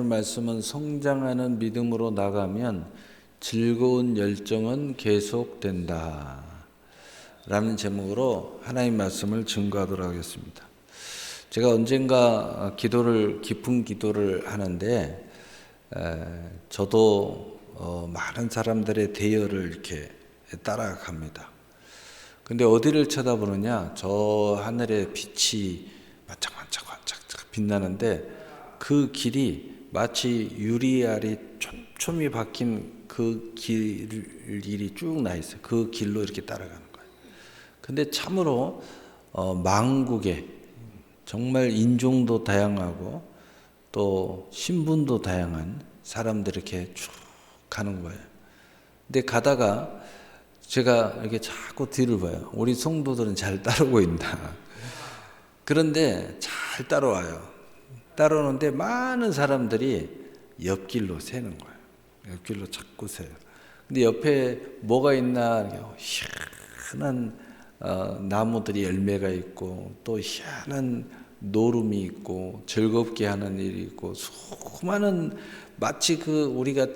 말씀은 성장하는 믿음으로 나가면 즐거운 열정은 계속된다 라는 제목으로 하나님 말씀을 증거하도록 하겠습니다. 제가 언젠가 깊은 기도를 하는데 저도 많은 사람들의 대열을 이렇게 따라갑니다. 근데 어디를 쳐다보느냐, 저 하늘의 빛이 반짝반짝 빛나는데 그 길이 마치 유리알이 촘촘히 박힌 그 길이 쭉 나 있어요. 그 길로 이렇게 따라가는 거예요. 근데 참으로 만국에 정말 인종도 다양하고 또 신분도 다양한 사람들이 이렇게 쭉 가는 거예요. 근데 가다가 제가 이렇게 자꾸 뒤를 봐요. 우리 성도들은 잘 따르고 있나. 그런데 잘 따라와요. 따라오는데 많은 사람들이 옆길로 새는 거예요. 옆길로 자꾸 새요. 근데 옆에 뭐가 있나, 희한한 나무들이 열매가 있고 또 희한한 노름이 있고 즐겁게 하는 일이 있고 수많은, 마치 우리가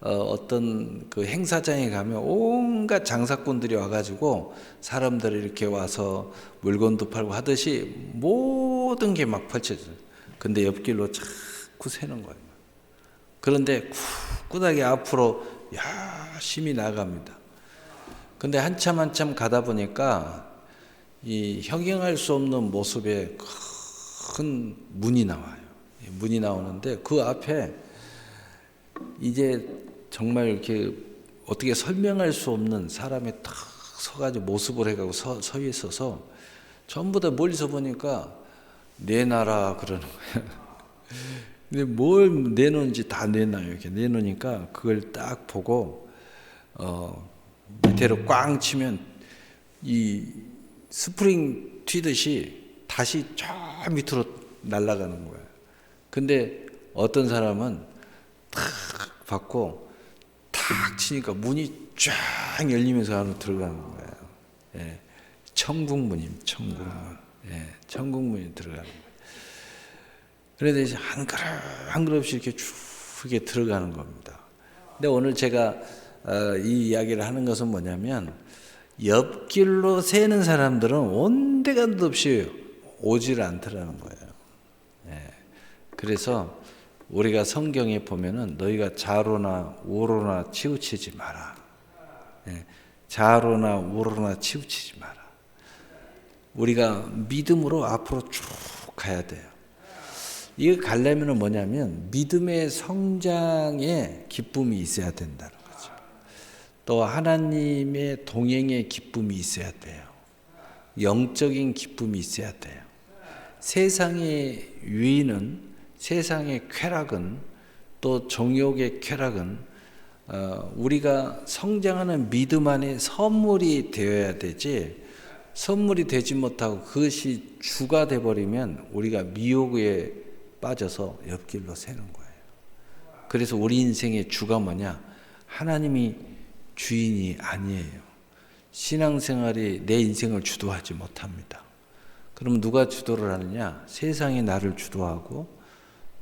어떤 그 행사장에 가면 온갖 장사꾼들이 와가지고 사람들이 이렇게 와서 물건도 팔고 하듯이 모든 게 막 펼쳐져요. 근데 옆길로 자꾸 새는 거예요. 그런데 꿋꿋하게 앞으로 열심히 나갑니다. 근데 한참 가다 보니까 이 형용할 수 없는 모습의 큰 문이 나와요. 문이 나오는데 그 앞에 이제 정말 이렇게 어떻게 설명할 수 없는 사람이 탁 서가지고 모습을 해가지고 서 있어서 전부 다 멀리서 보니까 내놔라 그러는 거예요. 근데 뭘 내놓은지 다 내놔요. 이렇게 내놓으니까 그걸 딱 보고 밑으로 꽝 치면 이 스프링 튀듯이 다시 저 밑으로 날아가는 거예요. 근데 어떤 사람은 탁 받고 탁 치니까 문이 쫙 열리면서 안으로 들어가는 거예요. 예, 천국문입니다. 천국문. 예, 천국문이 들어가는 거예요. 그래서 이제 한 그릇씩 이렇게 쭉 이렇게 들어가는 겁니다. 근데 오늘 제가 이 이야기를 하는 것은 뭐냐면, 옆길로 새는 사람들은 온데간도 없이 오질 않더라는 거예요. 예, 그래서 우리가 성경에 보면은 너희가 좌로나 우로나 치우치지 마라. 예, 좌로나 우로나 치우치지 마라. 우리가 믿음으로 앞으로 쭉 가야 돼요. 이거 가려면 뭐냐면 믿음의 성장에 기쁨이 있어야 된다는 거죠. 또 하나님의 동행의 기쁨이 있어야 돼요. 영적인 기쁨이 있어야 돼요. 세상의 유인은, 세상의 쾌락은, 또 정욕의 쾌락은 우리가 성장하는 믿음 안에 선물이 되어야 되지, 선물이 되지 못하고 그것이 주가 돼버리면 우리가 미혹에 빠져서 옆길로 새는 거예요. 그래서 우리 인생의 주가 뭐냐? 하나님이 주인이 아니에요. 신앙생활이 내 인생을 주도하지 못합니다. 그럼 누가 주도를 하느냐? 세상이 나를 주도하고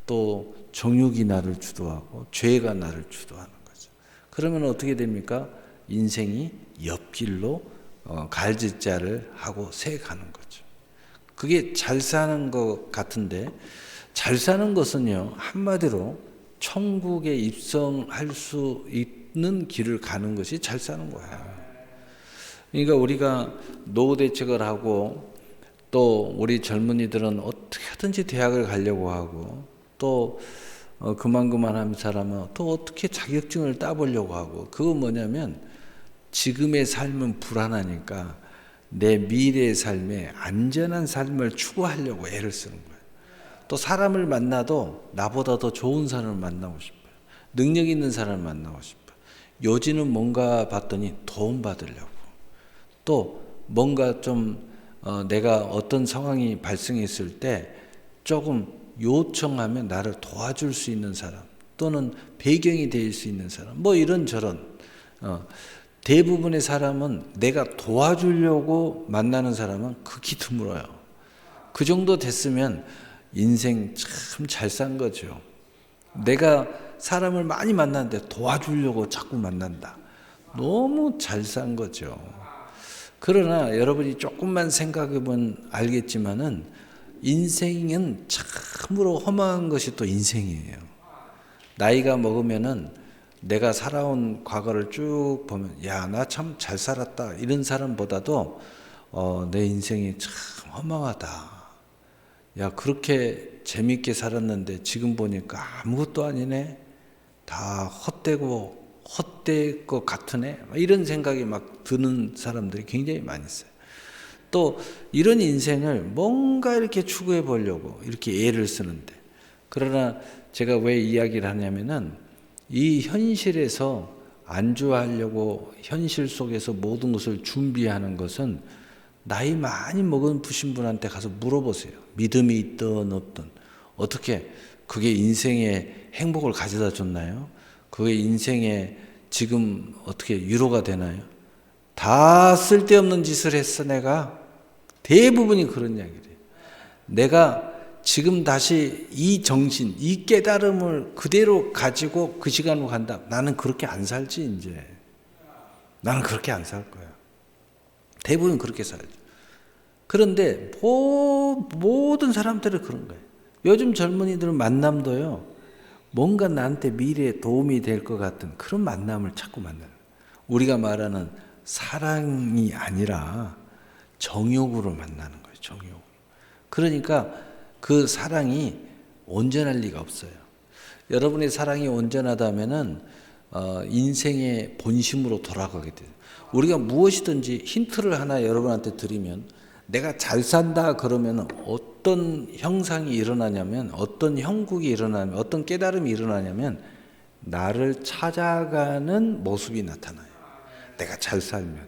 또 정욕이 나를 주도하고 죄가 나를 주도하는 거죠. 그러면 어떻게 됩니까? 인생이 옆길로 갈짓자를 하고 새가는 거죠. 그게 잘 사는 것 같은데, 잘 사는 것은요, 한마디로 천국에 입성할 수 있는 길을 가는 것이 잘 사는 거예요. 그러니까 우리가 노후 대책을 하고 또 우리 젊은이들은 어떻게 하든지 대학을 가려고 하고 또 그만한 사람은 또 어떻게 자격증을 따보려고 하고, 그거 뭐냐면 지금의 삶은 불안하니까 내 미래의 삶에 안전한 삶을 추구하려고 애를 쓰는 거예요. 또 사람을 만나도 나보다 더 좋은 사람을 만나고 싶어요. 능력 있는 사람을 만나고 싶어요. 요지는 뭔가 봤더니 도움 받으려고. 또 뭔가 좀 내가 어떤 상황이 발생했을 때 조금 요청하면 나를 도와줄 수 있는 사람, 또는 배경이 될 수 있는 사람, 뭐 이런저런. 대부분의 사람은 내가 도와주려고 만나는 사람은 극히 드물어요. 그 정도 됐으면 인생 참 잘 산 거죠. 내가 사람을 많이 만나는데 도와주려고 자꾸 만난다. 너무 잘 산 거죠. 그러나 여러분이 조금만 생각해보면 알겠지만은 인생은 참으로 험한 것이 또 인생이에요. 나이가 먹으면은 내가 살아온 과거를 쭉 보면 야, 나 참 잘 살았다 이런 사람보다도 내 인생이 참 허망하다. 야, 그렇게 재밌게 살았는데 지금 보니까 아무것도 아니네. 다 헛될 것 같으네. 이런 생각이 막 드는 사람들이 굉장히 많이 있어요. 또 이런 인생을 뭔가 이렇게 추구해 보려고 이렇게 애를 쓰는데, 그러나 제가 왜 이야기를 하냐면은 이 현실에서 안주하려고 현실 속에서 모든 것을 준비하는 것은 나이 많이 먹은 분한테 가서 물어보세요. 믿음이 있든 없든 어떻게 그게 인생의 행복을 가져다 줬나요? 그게 인생에 지금 어떻게 위로가 되나요? 다 쓸데없는 짓을 했어. 내가 대부분이 그런 이야기를 해요. 내가 지금 다시 이 정신, 이 깨달음을 그대로 가지고 그 시간으로 간다. 나는 그렇게 안 살지 이제. 나는 그렇게 안 살 거야. 대부분 그렇게 살죠. 그런데 모든 사람들은 그런 거예요. 요즘 젊은이들은 만남도요, 뭔가 나한테 미래에 도움이 될 것 같은 그런 만남을 자꾸 만나는 거예요. 우리가 말하는 사랑이 아니라 정욕으로 만나는 거예요. 정욕. 그러니까 그 사랑이 온전할 리가 없어요. 여러분의 사랑이 온전하다면은 인생의 본심으로 돌아가게 돼요. 우리가 무엇이든지 힌트를 하나 여러분한테 드리면, 내가 잘 산다 그러면 어떤 형상이 일어나냐면, 어떤 형국이 일어나면, 어떤 깨달음이 일어나냐면 나를 찾아가는 모습이 나타나요. 내가 잘 살면.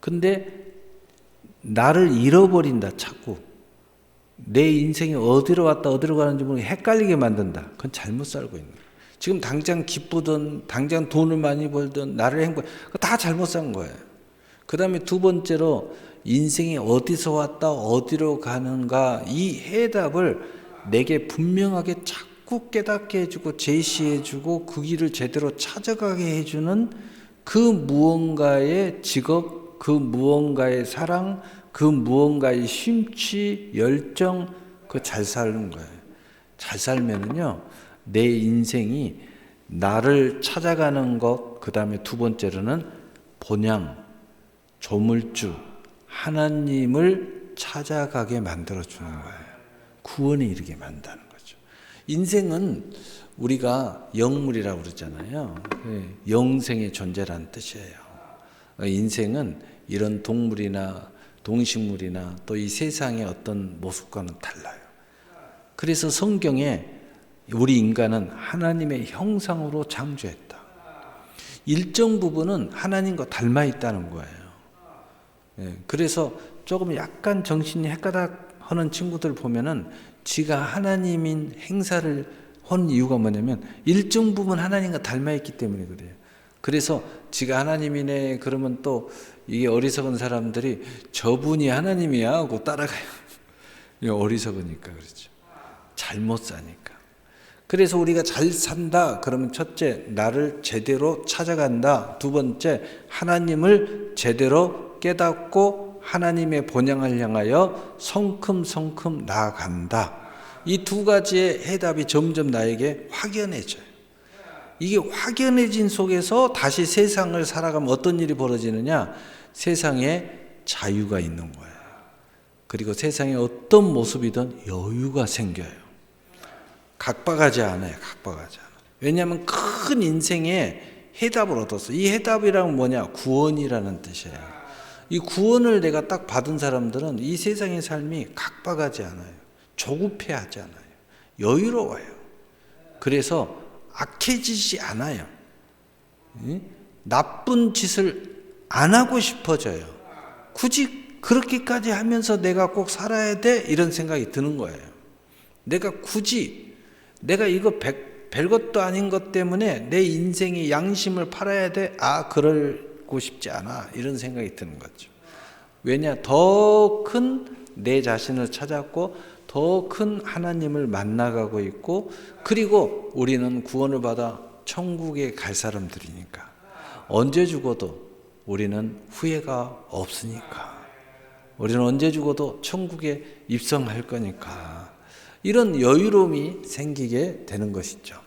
근데 나를 잃어버린다 자꾸. 내 인생이 어디로 왔다 어디로 가는지 모르게 헷갈리게 만든다. 그건 잘못 살고 있는 거예요. 지금 당장 기쁘든 당장 돈을 많이 벌든 나를 행복해, 그거 다 잘못 산 거예요. 그 다음에 두 번째로 인생이 어디서 왔다 어디로 가는가, 이 해답을 내게 분명하게 자꾸 깨닫게 해주고 제시해주고 그 길을 제대로 찾아가게 해주는 그 무언가의 직업, 그 무언가의 사랑, 그 무언가의 심취, 열정, 그거 잘 사는 거예요. 잘 살면은요, 내 인생이 나를 찾아가는 것, 그 다음에 두 번째로는 본향, 조물주, 하나님을 찾아가게 만들어주는 거예요. 구원에 이르게 만든다는 거죠. 인생은 우리가 영물이라고 그러잖아요. 영생의 존재라는 뜻이에요. 인생은 이런 동물이나 동식물이나 또 이 세상의 어떤 모습과는 달라요. 그래서 성경에 우리 인간은 하나님의 형상으로 창조했다. 일정 부분은 하나님과 닮아 있다는 거예요. 그래서 조금 약간 정신이 헷가닥 하는 친구들 보면은 지가 하나님인 행사를 한 이유가 뭐냐면 일정 부분 하나님과 닮아 있기 때문에 그래요. 그래서 지가 하나님이네 그러면 또 이게 어리석은 사람들이 저분이 하나님이야 하고 따라가요. 어리석으니까 그렇죠. 잘못 사니까. 그래서 우리가 잘 산다 그러면 첫째, 나를 제대로 찾아간다. 두 번째, 하나님을 제대로 깨닫고 하나님의 본향을 향하여 성큼성큼 나아간다. 이 두 가지의 해답이 점점 나에게 확연해져요. 이게 확연해진 속에서 다시 세상을 살아가면 어떤 일이 벌어지느냐? 세상에 자유가 있는 거예요. 그리고 세상에 어떤 모습이든 여유가 생겨요. 각박하지 않아요. 각박하지 않아요. 왜냐하면 큰 인생의 해답을 얻었어. 이 해답이란 뭐냐? 구원이라는 뜻이에요. 이 구원을 내가 딱 받은 사람들은 이 세상의 삶이 각박하지 않아요. 조급해하지 않아요. 여유로워요. 그래서 악해지지 않아요. 나쁜 짓을 안 하고 싶어져요. 굳이 그렇게까지 하면서 내가 꼭 살아야 돼? 이런 생각이 드는 거예요. 내가 이거 별것도 아닌 것 때문에 내 인생의 양심을 팔아야 돼? 그러고 싶지 않아. 이런 생각이 드는 거죠. 왜냐? 더 큰 내 자신을 찾았고 더 큰 하나님을 만나가고 있고, 그리고 우리는 구원을 받아 천국에 갈 사람들이니까 언제 죽어도 우리는 후회가 없으니까, 우리는 언제 죽어도 천국에 입성할 거니까, 이런 여유로움이 생기게 되는 것이죠.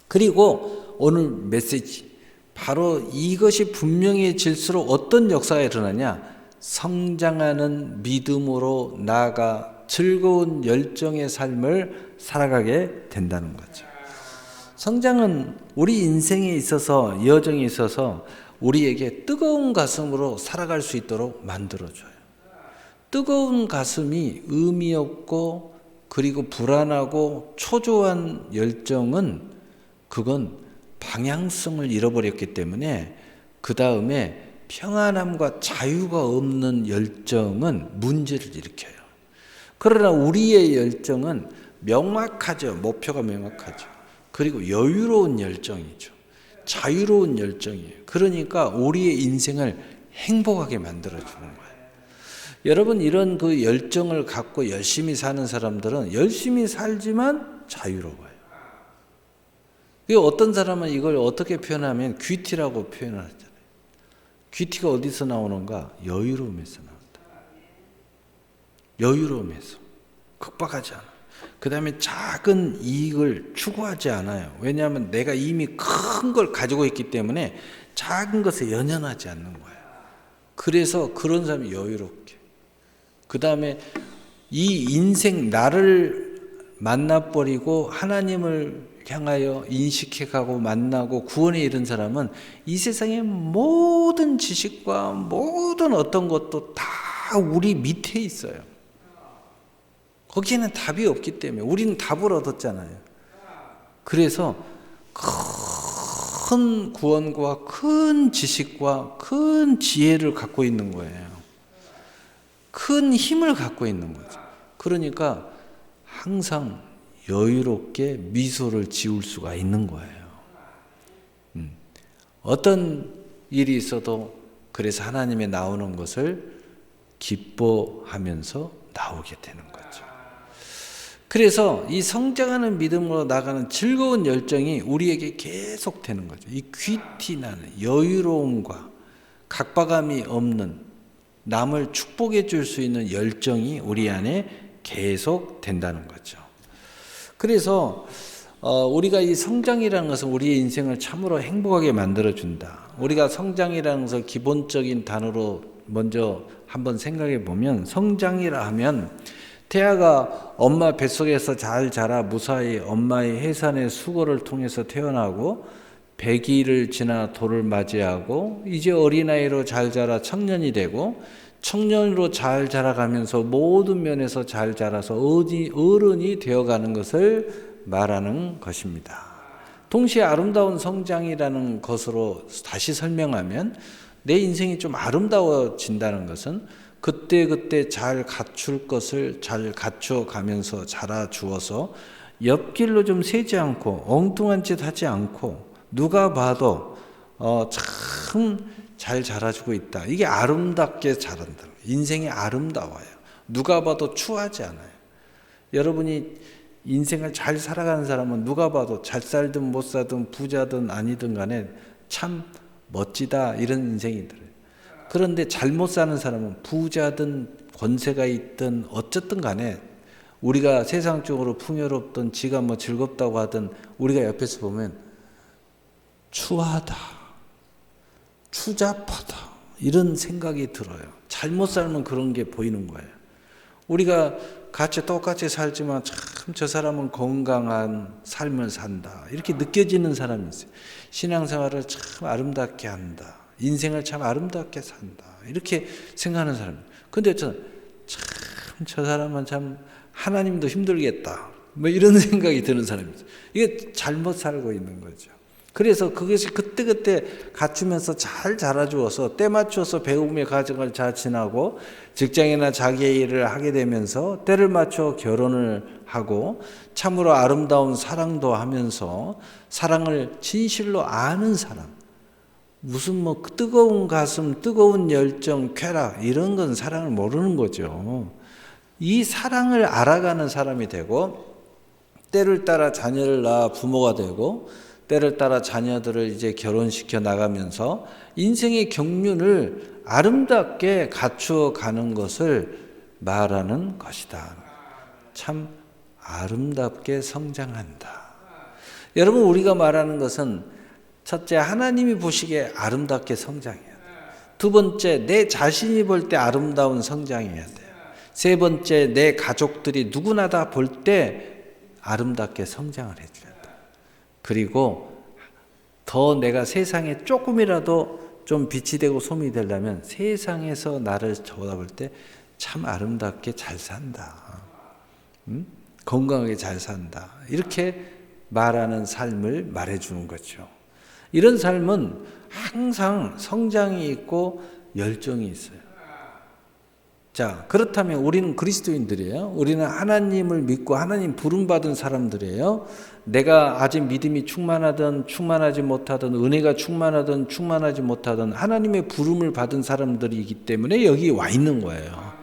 그리고 오늘 메시지, 바로 이것이 분명해질수록 어떤 역사가 일어나냐? 성장하는 믿음으로 나아가 즐거운 열정의 삶을 살아가게 된다는 거죠. 성장은 우리 인생에 있어서, 여정에 있어서 우리에게 뜨거운 가슴으로 살아갈 수 있도록 만들어줘요. 뜨거운 가슴이 의미 없고 그리고 불안하고 초조한 열정은, 그건 방향성을 잃어버렸기 때문에 그 다음에 평안함과 자유가 없는 열정은 문제를 일으켜요. 그러나 우리의 열정은 명확하죠. 목표가 명확하죠. 그리고 여유로운 열정이죠. 자유로운 열정이에요. 그러니까 우리의 인생을 행복하게 만들어주는 거예요. 여러분, 이런 그 열정을 갖고 열심히 사는 사람들은 열심히 살지만 자유로워요. 어떤 사람은 이걸 어떻게 표현하면 귀티라고 표현을 하잖아요. 귀티가 어디서 나오는가? 여유로움에서 나온다. 여유로움에서. 극박하지 않아. 그 다음에 작은 이익을 추구하지 않아요. 왜냐하면 내가 이미 큰 걸 가지고 있기 때문에 작은 것에 연연하지 않는 거예요. 그래서 그런 사람이 여유롭게. 그 다음에 이 인생, 나를 만나버리고 하나님을 향하여 인식해가고 만나고 구원에 이른 사람은 이 세상의 모든 지식과 모든 어떤 것도 다 우리 밑에 있어요. 거기에는 답이 없기 때문에 우리는 답을 얻었잖아요. 그래서 큰 구원과 큰 지식과 큰 지혜를 갖고 있는 거예요. 큰 힘을 갖고 있는 거죠. 그러니까 항상 여유롭게 미소를 지을 수가 있는 거예요. 어떤 일이 있어도 그래서 하나님의 나오는 것을 기뻐하면서 나오게 되는 거죠. 그래서 이 성장하는 믿음으로 나가는 즐거운 열정이 우리에게 계속 되는 거죠. 이 귀티나는 여유로움과 각박함이 없는, 남을 축복해 줄 수 있는 열정이 우리 안에 계속 된다는 거죠. 그래서 우리가 이 성장이라는 것은 우리의 인생을 참으로 행복하게 만들어준다. 우리가 성장이라는 것을 기본적인 단어로 먼저 한번 생각해 보면, 성장이라 하면 태아가 엄마 뱃속에서 잘 자라 무사히 엄마의 해산의 수고를 통해서 태어나고 100일을 지나 돌을 맞이하고 이제 어린아이로 잘 자라 청년이 되고 청년으로 잘 자라가면서 모든 면에서 잘 자라서 어른이 되어가는 것을 말하는 것입니다. 동시에 아름다운 성장이라는 것으로 다시 설명하면, 내 인생이 좀 아름다워진다는 것은 그때그때 잘 갖출 것을 잘 갖춰가면서 자라주어서 옆길로 좀 새지 않고 엉뚱한 짓 하지 않고 누가 봐도 참 잘 자라주고 있다. 이게 아름답게 자란다. 인생이 아름다워요. 누가 봐도 추하지 않아요. 여러분이 인생을 잘 살아가는 사람은 누가 봐도 잘 살든 못 살든 부자든 아니든 간에 참 멋지다, 이런 인생이 들어요. 그런데 잘못 사는 사람은 부자든 권세가 있든 어쨌든 간에 우리가 세상적으로 풍요롭든 지가 뭐 즐겁다고 하든 우리가 옆에서 보면 추하다, 추잡하다, 이런 생각이 들어요. 잘못 살면 그런 게 보이는 거예요. 우리가 같이 똑같이 살지만 참 저 사람은 건강한 삶을 산다, 이렇게 느껴지는 사람이 있어요. 신앙생활을 참 아름답게 한다, 인생을 참 아름답게 산다, 이렇게 생각하는 사람이에요. 근데 참 저 사람은 참 하나님도 힘들겠다, 뭐 이런 생각이 드는 사람이 있어요. 이게 잘못 살고 있는 거죠. 그래서 그것이 그때그때 갖추면서 잘 자라주어서 때 맞춰서 배움의 과정을 잘 지나고 직장이나 자기의 일을 하게 되면서 때를 맞춰 결혼을 하고 참으로 아름다운 사랑도 하면서 사랑을 진실로 아는 사람, 무슨 뭐 뜨거운 가슴, 뜨거운 열정, 쾌락, 이런 건 사랑을 모르는 거죠. 이 사랑을 알아가는 사람이 되고, 때를 따라 자녀를 낳아 부모가 되고, 때를 따라 자녀들을 이제 결혼시켜 나가면서 인생의 경륜을 아름답게 갖추어 가는 것을 말하는 것이다. 참 아름답게 성장한다. 여러분, 우리가 말하는 것은 첫째, 하나님이 보시기에 아름답게 성장해야 돼요. 두 번째, 내 자신이 볼 때 아름다운 성장해야 돼요. 세 번째, 내 가족들이 누구나 다 볼 때 아름답게 성장을 해줘야 돼요. 그리고 더 내가 세상에 조금이라도 좀 빛이 되고 소문이 되려면 세상에서 나를 쳐다볼 때 참 아름답게 잘 산다. 건강하게 잘 산다. 이렇게 말하는 삶을 말해주는 거죠. 이런 삶은 항상 성장이 있고 열정이 있어요. 자, 그렇다면 우리는 그리스도인들이에요. 우리는 하나님을 믿고 하나님 부름받은 사람들이에요. 내가 아직 믿음이 충만하든 충만하지 못하든, 은혜가 충만하든 충만하지 못하든 하나님의 부름을 받은 사람들이기 때문에 여기 와 있는 거예요.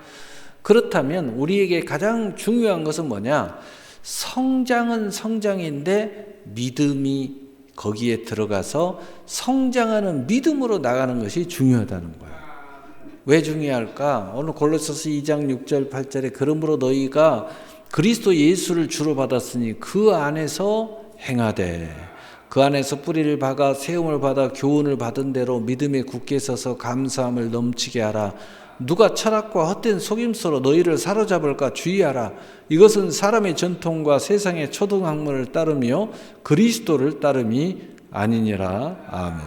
그렇다면 우리에게 가장 중요한 것은 뭐냐? 성장은 성장인데 믿음이 거기에 들어가서 성장하는 믿음으로 나가는 것이 중요하다는 거예요. 왜 중요할까? 오늘 골로새서 2장 6절 8절에 그러므로 너희가 그리스도 예수를 주로 받았으니 그 안에서 행하되, 그 안에서 뿌리를 박아 세움을 받아 교훈을 받은 대로 믿음에 굳게 서서 감사함을 넘치게 하라. 누가 철학과 헛된 속임수로 너희를 사로잡을까 주의하라. 이것은 사람의 전통과 세상의 초등학문을 따르며 그리스도를 따름이 아니니라. 아멘.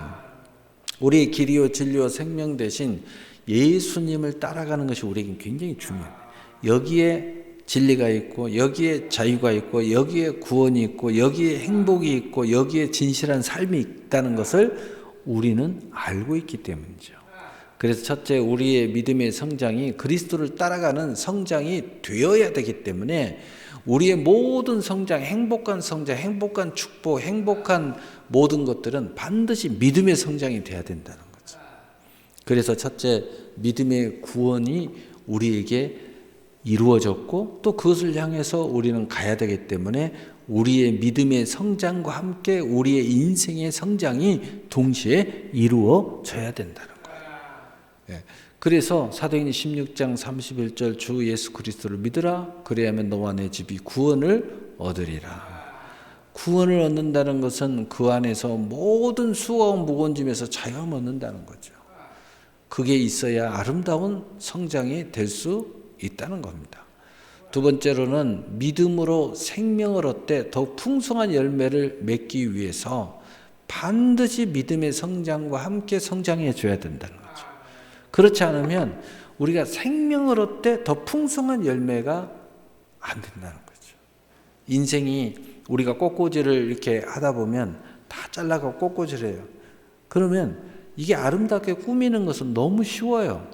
우리의 길이요 진리요 생명 대신 예수님을 따라가는 것이 우리에게 굉장히 중요해요. 여기에 진리가 있고, 여기에 자유가 있고, 여기에 구원이 있고, 여기에 행복이 있고, 여기에 진실한 삶이 있다는 것을 우리는 알고 있기 때문이죠. 그래서 첫째, 우리의 믿음의 성장이 그리스도를 따라가는 성장이 되어야 되기 때문에 우리의 모든 성장, 행복한 축복, 행복한 모든 것들은 반드시 믿음의 성장이 돼야 된다는 거죠. 그래서 첫째, 믿음의 구원이 우리에게 이루어졌고 또 그것을 향해서 우리는 가야 되기 때문에 우리의 믿음의 성장과 함께 우리의 인생의 성장이 동시에 이루어져야 된다는 거예요. 그래서 사도행전 16장 31절 주 예수 그리스도를 믿으라. 그래야만 너와 내 집이 구원을 얻으리라. 구원을 얻는다는 것은 그 안에서 모든 수고와 무거움에서 자유함을 얻는다는 거죠. 그게 있어야 아름다운 성장이 될 수 있다는 겁니다. 두 번째로는 믿음으로 생명을 얻되 더 풍성한 열매를 맺기 위해서 반드시 믿음의 성장과 함께 성장해 줘야 된다는 거죠. 그렇지 않으면 우리가 생명을 얻되 더 풍성한 열매가 안 된다는 거죠. 인생이 우리가 꽃꽂이를 이렇게 하다 보면 다 잘라가고 꽃꽂이를 해요. 그러면 이게 아름답게 꾸미는 것은 너무 쉬워요.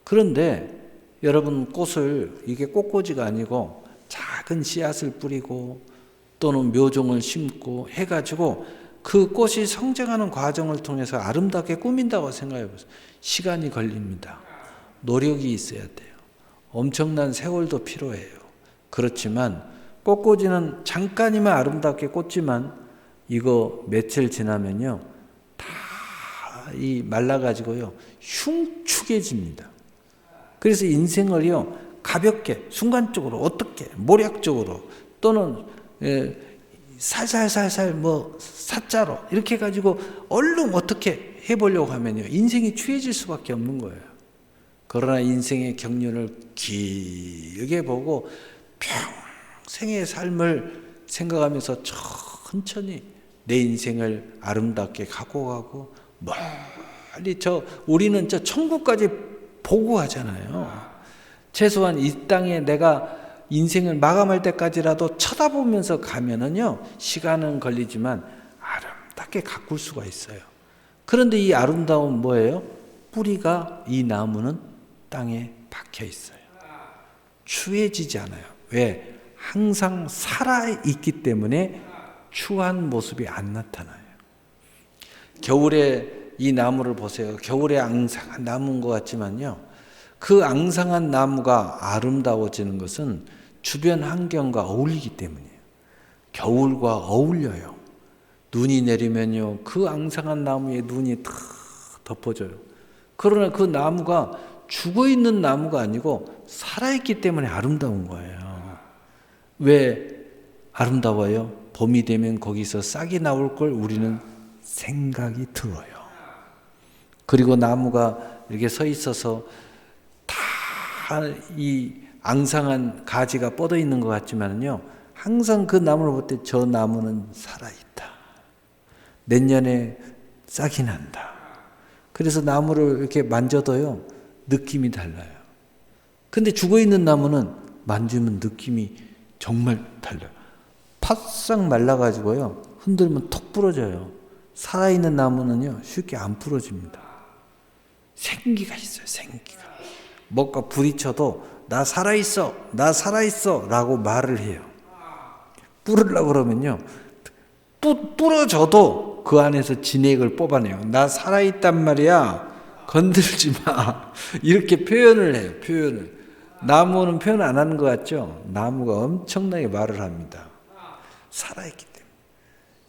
그런데 여러분, 꽃을 이게 꽃꽂이가 아니고 작은 씨앗을 뿌리고 또는 묘종을 심고 해가지고 그 꽃이 성장하는 과정을 통해서 아름답게 꾸민다고 생각해 보세요. 시간이 걸립니다. 노력이 있어야 돼요. 엄청난 세월도 필요해요. 그렇지만 꽃꽂이는 잠깐이면 아름답게 꽂지만 이거 며칠 지나면요 다 이 말라가지고요 흉측해집니다. 그래서 인생을요 가볍게 순간적으로 어떻게 모략적으로 또는 살살살살 사자로 이렇게 해가지고 얼른 어떻게 해보려고 하면요 인생이 추해질 수밖에 없는 거예요. 그러나 인생의 경륜을 길게 보고 평생의 삶을 생각하면서 천천히 내 인생을 아름답게 갖고 가고 멀리 우리는 천국까지 보고 하잖아요. 최소한 이 땅에 내가 인생을 마감할 때까지라도 쳐다보면서 가면은요 시간은 걸리지만 아름답게 가꿀 수가 있어요. 그런데 이 아름다움은 뭐예요? 뿌리가 이 나무는 땅에 박혀 있어요. 추해지지 않아요. 왜? 항상 살아있기 때문에 추한 모습이 안 나타나요. 겨울에 이 나무를 보세요. 겨울에 앙상한 나무인 것 같지만요 그 앙상한 나무가 아름다워지는 것은 주변 환경과 어울리기 때문이에요. 겨울과 어울려요. 눈이 내리면요, 그 앙상한 나무에 눈이 탁 덮어져요. 그러나 그 나무가 죽어있는 나무가 아니고 살아있기 때문에 아름다운 거예요. 왜 아름다워요? 봄이 되면 거기서 싹이 나올 걸 우리는 생각이 들어요. 그리고 나무가 이렇게 서 있어서 다 이 앙상한 가지가 뻗어 있는 것 같지만요, 항상 그 나무를 볼 때 저 나무는 살아있다. 내년에 싹이 난다. 그래서 나무를 이렇게 만져도요, 느낌이 달라요. 근데 죽어있는 나무는 만지면 느낌이 정말 달라요. 바싹 말라가지고요, 흔들면 톡 부러져요. 살아있는 나무는요, 쉽게 안 부러집니다. 생기가 있어요, 생기가. 뭔가 부딪혀도 나 살아있어, 나 살아있어 라고 말을 해요. 뿌리려고 그러면요, 부러져도 그 안에서 진액을 뽑아내요. 나 살아있단 말이야, 건들지 마. 이렇게 표현을 해요, 표현을. 나무는 표현 안 하는 것 같죠? 나무가 엄청나게 말을 합니다. 살아있기 때문에.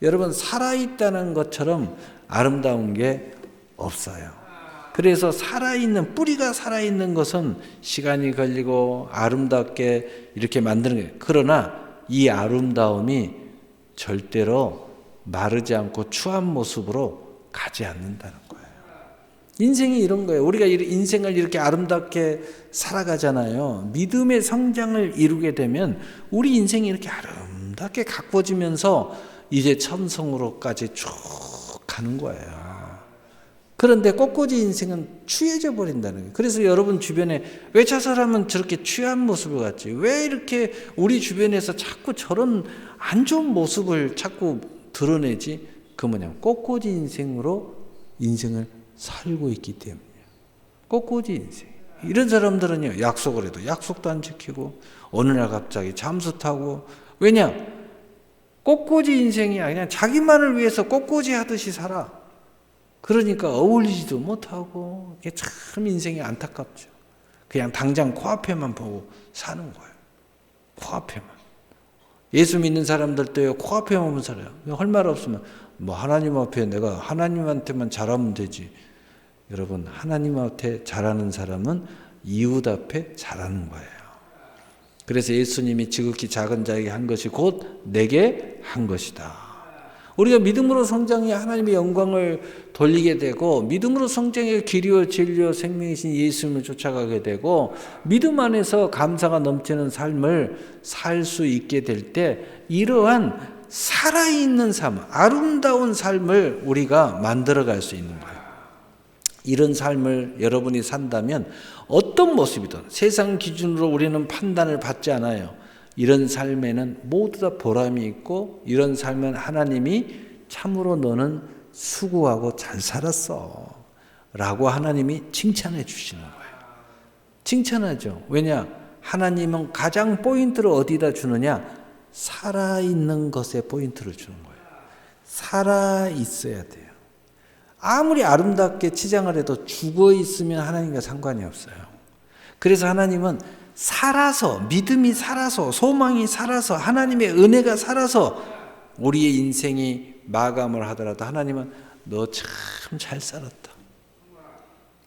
여러분, 살아있다는 것처럼 아름다운 게 없어요. 그래서 살아있는, 뿌리가 살아있는 것은 시간이 걸리고 아름답게 이렇게 만드는 거예요. 그러나 이 아름다움이 절대로 마르지 않고 추한 모습으로 가지 않는다는 거예요. 인생이 이런 거예요. 우리가 인생을 이렇게 아름답게 살아가잖아요. 믿음의 성장을 이루게 되면 우리 인생이 이렇게 아름답게 가꿔지면서 이제 천성으로까지 쭉 가는 거예요. 그런데 꽃꽂이 인생은 취해져 버린다는 거예요. 그래서 여러분 주변에 왜 저 사람은 저렇게 취한 모습을 갖지? 왜 이렇게 우리 주변에서 자꾸 저런 안 좋은 모습을 자꾸 드러내지? 그 뭐냐면 꽃꽂이 인생으로 인생을 살고 있기 때문이에요. 꽃꽂이 인생. 이런 사람들은요, 약속을 해도 약속도 안 지키고 어느 날 갑자기 잠수 타고. 왜냐? 꽃꽂이 인생이야. 그냥 자기만을 위해서 꽃꽂이 하듯이 살아. 그러니까 어울리지도 못하고, 이게 참 인생이 안타깝죠. 그냥 당장 코앞에만 보고 사는 거예요. 코앞에만. 예수 믿는 사람들도요, 코앞에만 보면 살아요. 할 말 없으면 뭐 하나님 앞에 내가 하나님한테만 잘하면 되지. 여러분, 하나님 앞에 잘하는 사람은 이웃 앞에 잘하는 거예요. 그래서 예수님이 지극히 작은 자에게 한 것이 곧 내게 한 것이다. 우리가 믿음으로 성장해 하나님의 영광을 돌리게 되고, 믿음으로 성장해 길이요 진리요 생명이신 예수님을 쫓아가게 되고, 믿음 안에서 감사가 넘치는 삶을 살 수 있게 될 때, 이러한 살아있는 삶, 아름다운 삶을 우리가 만들어갈 수 있는 거예요. 이런 삶을 여러분이 산다면 어떤 모습이든 세상 기준으로 우리는 판단을 받지 않아요. 이런 삶에는 모두 다 보람이 있고, 이런 삶은 하나님이 참으로 너는 수고하고 잘 살았어 라고 하나님이 칭찬해 주시는 거예요. 칭찬하죠. 왜냐? 하나님은 가장 포인트를 어디다 주느냐? 살아있는 것에 포인트를 주는 거예요. 살아있어야 돼요. 아무리 아름답게 치장을 해도 죽어 있으면 하나님과 상관이 없어요. 그래서 하나님은 살아서, 믿음이 살아서, 소망이 살아서, 하나님의 은혜가 살아서 우리의 인생이 마감을 하더라도 하나님은 너 참 잘 살았다.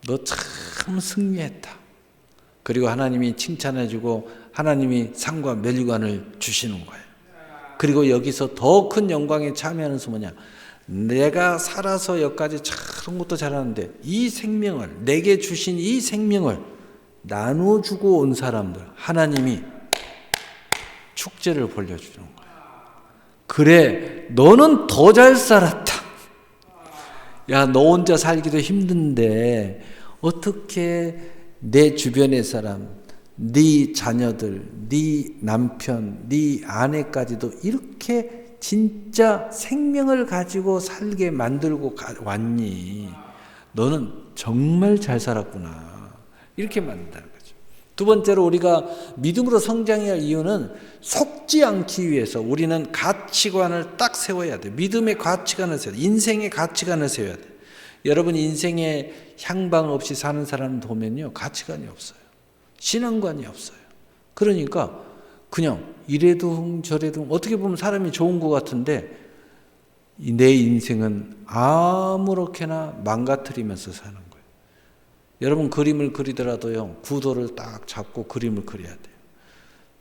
너 참 승리했다. 그리고 하나님이 칭찬해주고 하나님이 상과 멸관을 주시는 거예요. 그리고 여기서 더 큰 영광에 참여하는 것은 뭐냐? 내가 살아서 여기까지 참 것도 잘하는데 이 생명을, 내게 주신 이 생명을 나눠주고 온 사람들, 하나님이 축제를 벌려주는 거예요. 그래, 너는 더 잘 살았다. 야, 너 혼자 살기도 힘든데 어떻게 내 주변의 사람, 네 자녀들, 네 남편, 네 아내까지도 이렇게 진짜 생명을 가지고 살게 만들고 왔니? 너는 정말 잘 살았구나. 이렇게 만든다는 거죠. 두 번째로 우리가 믿음으로 성장해야 할 이유는 속지 않기 위해서 우리는 가치관을 딱 세워야 돼. 믿음의 가치관을 세워야 돼. 인생의 가치관을 세워야 돼. 여러분 인생에 향방 없이 사는 사람 보면요, 가치관이 없어요. 신앙관이 없어요. 그러니까 그냥 이래도 저래도 어떻게 보면 사람이 좋은 것 같은데 내 인생은 아무렇게나 망가뜨리면서 사는 거예요. 여러분 그림을 그리더라도요, 구도를 딱 잡고 그림을 그려야 돼요.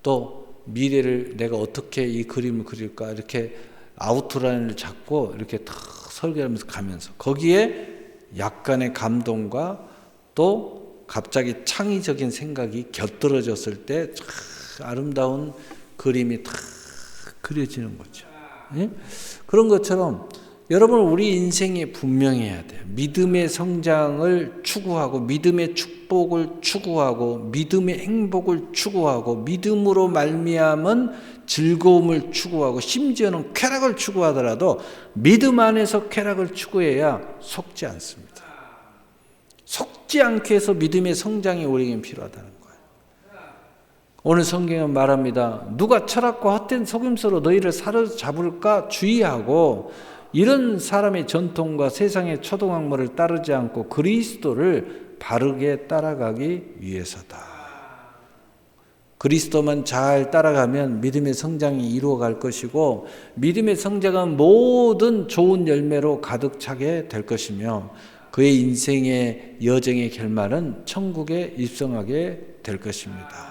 또 미래를 내가 어떻게 이 그림을 그릴까 이렇게 아웃라인을 잡고 이렇게 탁 설계하면서 가면서 거기에 약간의 감동과 또 갑자기 창의적인 생각이 곁들어졌을 때 아름다운 그림이 탁 그려지는 거죠. 예? 그런 것처럼 여러분 우리 인생이 분명해야 돼요. 믿음의 성장을 추구하고 믿음의 축복을 추구하고 믿음의 행복을 추구하고 믿음으로 말미암은 즐거움을 추구하고 심지어는 쾌락을 추구하더라도 믿음 안에서 쾌락을 추구해야 속지 않습니다. 속지 않게 해서 믿음의 성장이 우리에게 필요하다는 거예요. 오늘 성경은 말합니다. 누가 철학과 헛된 속임수로 너희를 사로잡을까 주의하고 이런 사람의 전통과 세상의 초등학문을 따르지 않고 그리스도를 바르게 따라가기 위해서다. 그리스도만 잘 따라가면 믿음의 성장이 이루어갈 것이고 믿음의 성장은 모든 좋은 열매로 가득 차게 될 것이며 그의 인생의 여정의 결말은 천국에 입성하게 될 것입니다.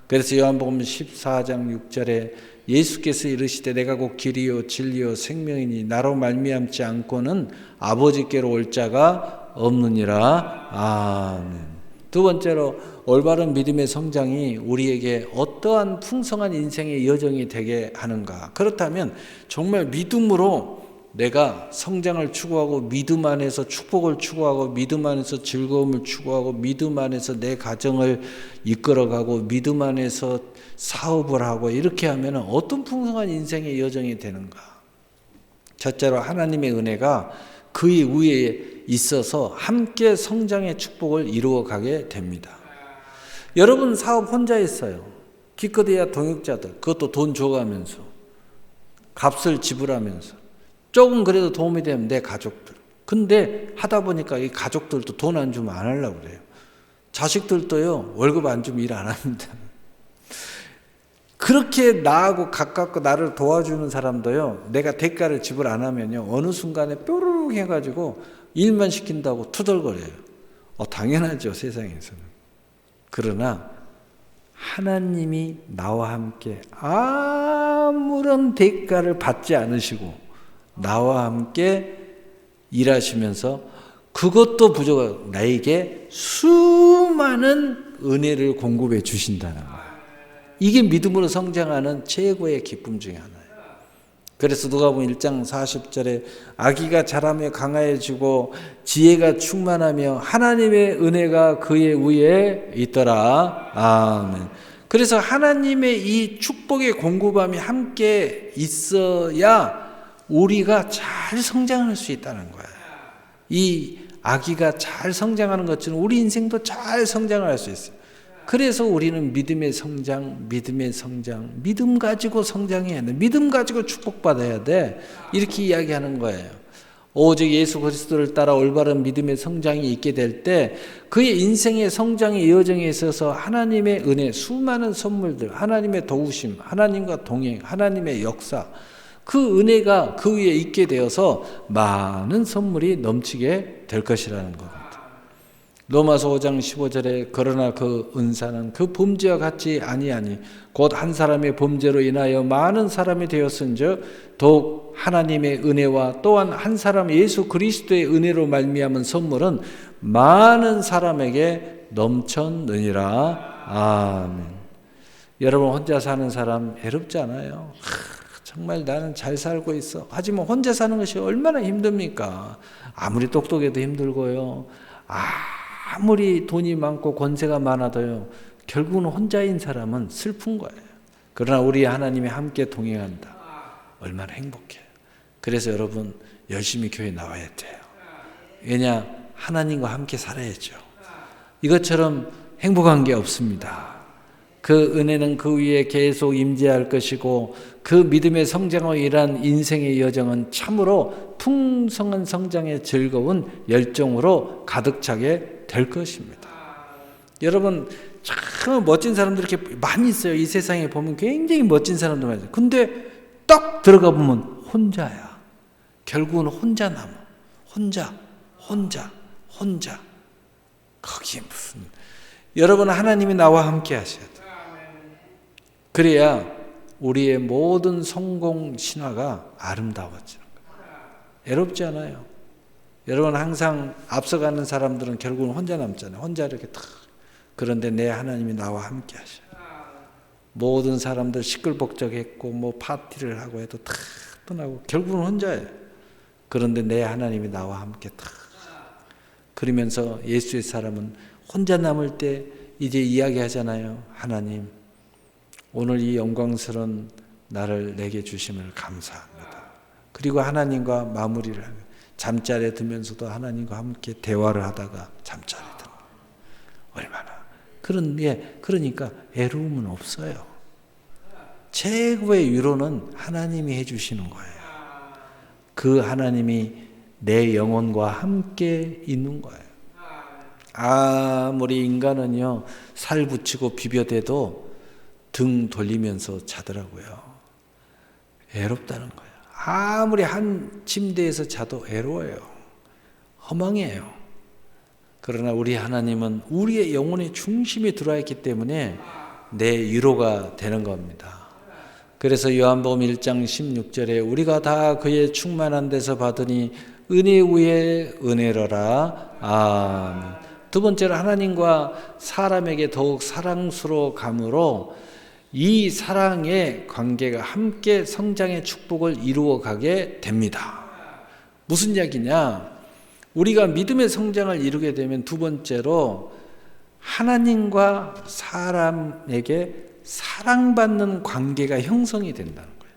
그래서 요한복음 14장 6절에 예수께서 이르시되 내가 곧 길이요 진리요 생명이니 나로 말미암지 않고는 아버지께로 올 자가 없느니라. 아멘. 두 번째로 올바른 믿음의 성장이 우리에게 어떠한 풍성한 인생의 여정이 되게 하는가. 그렇다면 정말 믿음으로 내가 성장을 추구하고 믿음 안에서 축복을 추구하고 믿음 안에서 즐거움을 추구하고 믿음 안에서 내 가정을 이끌어가고 믿음 안에서 사업을 하고 이렇게 하면 어떤 풍성한 인생의 여정이 되는가. 첫째로 하나님의 은혜가 그의 위에 있어서 함께 성장의 축복을 이루어가게 됩니다. 여러분 사업 혼자 했어요. 기껏해야 동역자들 그것도 돈 줘가면서 값을 지불하면서 조금 그래도 도움이 되면 내 가족들. 근데 하다 보니까 이 가족들도 돈 안 주면 안 하려고 그래요. 자식들도요 월급 안 주면 일 안 합니다. 그렇게 나하고 가깝고 나를 도와주는 사람도요 내가 대가를 지불 안 하면요 어느 순간에 뾰루룩 해가지고 일만 시킨다고 투덜거려요. 당연하죠 세상에서는. 그러나 하나님이 나와 함께 아무런 대가를 받지 않으시고 나와 함께 일하시면서 그것도 부족하고 나에게 수많은 은혜를 공급해 주신다는 거예요. 이게 믿음으로 성장하는 최고의 기쁨 중에 하나예요. 그래서 누가복음 1장 40절에 아기가 자라며 강하여지고 지혜가 충만하며 하나님의 은혜가 그의 위에 있더라. 아멘. 그래서 하나님의 이 축복의 공급함이 함께 있어야 우리가 잘 성장할 수 있다는 거예요. 이 아기가 잘 성장하는 것처럼 우리 인생도 잘 성장을 할 수 있어요. 그래서 우리는 믿음의 성장, 믿음 가지고 성장해야 돼. 믿음 가지고 축복받아야 돼. 이렇게 이야기하는 거예요. 오직 예수 그리스도를 따라 올바른 믿음의 성장이 있게 될 때 그의 인생의 성장의 여정에 있어서 하나님의 은혜, 수많은 선물들, 하나님의 도우심, 하나님과 동행, 하나님의 역사, 그 은혜가 그 위에 있게 되어서 많은 선물이 넘치게 될 것이라는 겁니다. 로마서 5장 15절에 그러나 그 은사는 그 범죄와 같지 아니하니 곧 한 사람의 범죄로 인하여 많은 사람이 되었은즉 더욱 하나님의 은혜와 또한 한 사람 예수 그리스도의 은혜로 말미암은 선물은 많은 사람에게 넘쳤느니라. 아멘. 여러분 혼자 사는 사람 외롭지 않아요? 정말 나는 잘 살고 있어. 하지만 혼자 사는 것이 얼마나 힘듭니까? 아무리 똑똑해도 힘들고요. 아무리 돈이 많고 권세가 많아도요. 결국은 혼자인 사람은 슬픈 거예요. 그러나 우리 하나님이 함께 동행한다. 얼마나 행복해요. 그래서 여러분 열심히 교회 나와야 돼요. 왜냐? 하나님과 함께 살아야죠. 이것처럼 행복한 게 없습니다. 그 은혜는 그 위에 계속 임재할 것이고 그 믿음의 성장으로 인한 인생의 여정은 참으로 풍성한 성장의 즐거운 열정으로 가득 차게 될 것입니다. 여러분 참 멋진 사람들 이렇게 많이 있어요. 이 세상에 보면 굉장히 멋진 사람들 많이 있어요. 근데 딱 들어가 보면 혼자야. 결국은 혼자 남아. 혼자. 거기에 무슨 여러분 하나님이 나와 함께 하셔야 돼요. 그래야 우리의 모든 성공 신화가 아름다워지는 거예요. 외롭지 않아요. 여러분 항상 앞서가는 사람들은 결국은 혼자 남잖아요. 혼자 이렇게 탁. 그런데 내 하나님이 나와 함께 하셔요. 모든 사람들 시끌벅적했고 뭐 파티를 하고 해도 다 떠나고 결국은 혼자예요. 그런데 내 하나님이 나와 함께 탁. 그러면서 예수의 사람은 혼자 남을 때 이제 이야기하잖아요. 하나님 오늘 이 영광스러운 나를 내게 주심을 감사합니다. 그리고 하나님과 마무리를 하며 잠자리에 들면서도 하나님과 함께 대화를 하다가 잠자리에 듭니다. 얼마나 그러니까 외로움은 없어요. 최고의 위로는 하나님이 해주시는 거예요. 그 하나님이 내 영혼과 함께 있는 거예요. 아무리 인간은요 살 붙이고 비벼대도 등 돌리면서 자더라고요. 외롭다는 거예요. 아무리 한 침대에서 자도 외로워요. 허망해요. 그러나 우리 하나님은 우리의 영혼의 중심에 들어와 있기 때문에 내 위로가 되는 겁니다. 그래서 요한복음 1장 16절에 우리가 다 그의 충만한 데서 받으니 은혜 위에 은혜로라. 아멘. 두 번째로 하나님과 사람에게 더욱 사랑스러워 감으로 이 사랑의 관계가 함께 성장의 축복을 이루어 가게 됩니다. 무슨 이야기냐? 우리가 믿음의 성장을 이루게 되면 두 번째로 하나님과 사람에게 사랑받는 관계가 형성이 된다는 거예요.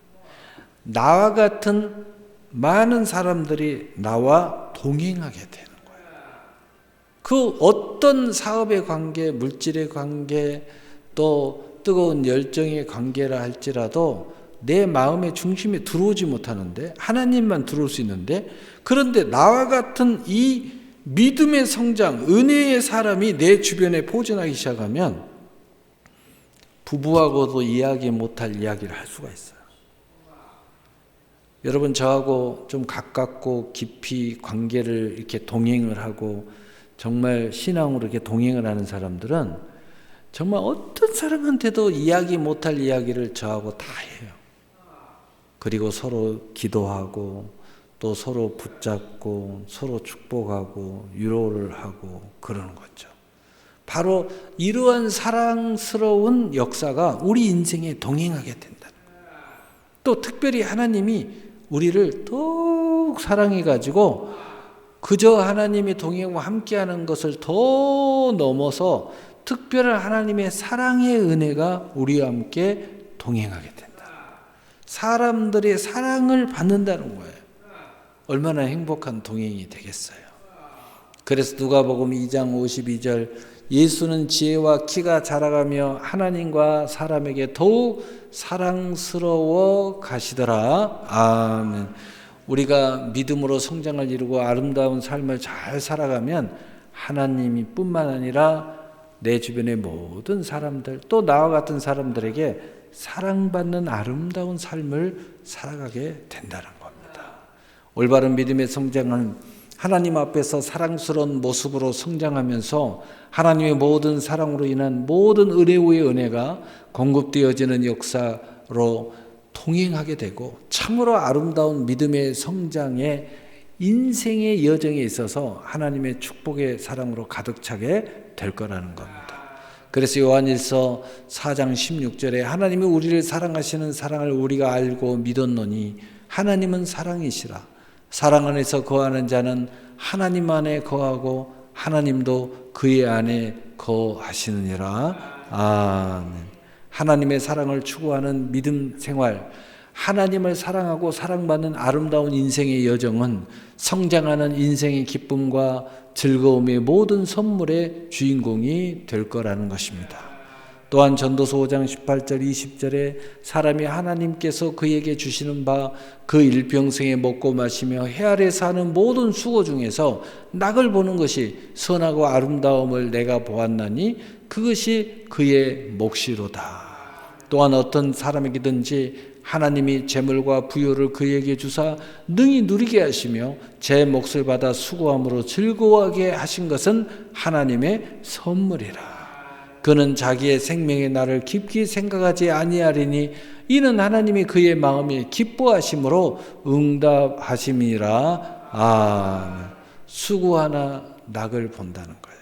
나와 같은 많은 사람들이 나와 동행하게 되는 거예요. 그 어떤 사업의 관계, 물질의 관계, 또 뜨거운 열정의 관계라 할지라도 내 마음의 중심에 들어오지 못하는데 하나님만 들어올 수 있는데 그런데 나와 같은 이 믿음의 성장, 은혜의 사람이 내 주변에 포진하기 시작하면 부부하고도 이야기 못할 이야기를 할 수가 있어요. 여러분 저하고 좀 가깝고 깊이 관계를 이렇게 동행을 하고 정말 신앙으로 이렇게 동행을 하는 사람들은 정말 어떤 사람한테도 이야기 못할 이야기를 저하고 다 해요. 그리고 서로 기도하고 또 서로 붙잡고 서로 축복하고 위로를 하고 그러는 거죠. 바로 이러한 사랑스러운 역사가 우리 인생에 동행하게 된다는 거예요. 또 특별히 하나님이 우리를 더욱 사랑해가지고 그저 하나님이 동행하고 함께하는 것을 더 넘어서 특별한 하나님의 사랑의 은혜가 우리와 함께 동행하게 된다. 사람들의 사랑을 받는다는 거예요. 얼마나 행복한 동행이 되겠어요. 그래서 누가복음 2장 52절 예수는 지혜와 키가 자라가며 하나님과 사람에게 더욱 사랑스러워 가시더라. 아멘. 우리가 믿음으로 성장을 이루고 아름다운 삶을 잘 살아가면 하나님이 뿐만 아니라 내 주변의 모든 사람들 또 나와 같은 사람들에게 사랑받는 아름다운 삶을 살아가게 된다는 겁니다. 올바른 믿음의 성장은 하나님 앞에서 사랑스러운 모습으로 성장하면서 하나님의 모든 사랑으로 인한 모든 은혜 위의 은혜가 공급되어지는 역사로 통행하게 되고 참으로 아름다운 믿음의 성장의 인생의 여정에 있어서 하나님의 축복의 사랑으로 가득 차게 될 거라는 겁니다. 그래서 요한일서 4장 16절에 하나님이 우리를 사랑하시는 사랑을 우리가 알고 믿었노니 하나님은 사랑이시라. 사랑 안에서 거하는 자는 하나님 안에 거하고 하나님도 그의 안에 거하시느니라. 아멘. 하나님의 사랑을 추구하는 믿음 생활, 하나님을 사랑하고 사랑받는 아름다운 인생의 여정은 성장하는 인생의 기쁨과 즐거움의 모든 선물의 주인공이 될 거라는 것입니다. 또한 전도서 5장 18절 20절에 사람이 하나님께서 그에게 주시는 바 그 일평생에 먹고 마시며 해 아래 사는 모든 수고 중에서 낙을 보는 것이 선하고 아름다움을 내가 보았나니 그것이 그의 몫이로다. 또한 어떤 사람에게든지 하나님이 재물과 부요를 그에게 주사 능히 누리게 하시며 제 몫을 받아 수고함으로 즐거워하게 하신 것은 하나님의 선물이라. 그는 자기의 생명의 날을 깊이 생각하지 아니하리니 이는 하나님이 그의 마음에 기뻐하심으로 응답하심이라. 수고하나 낙을 본다는 거예요.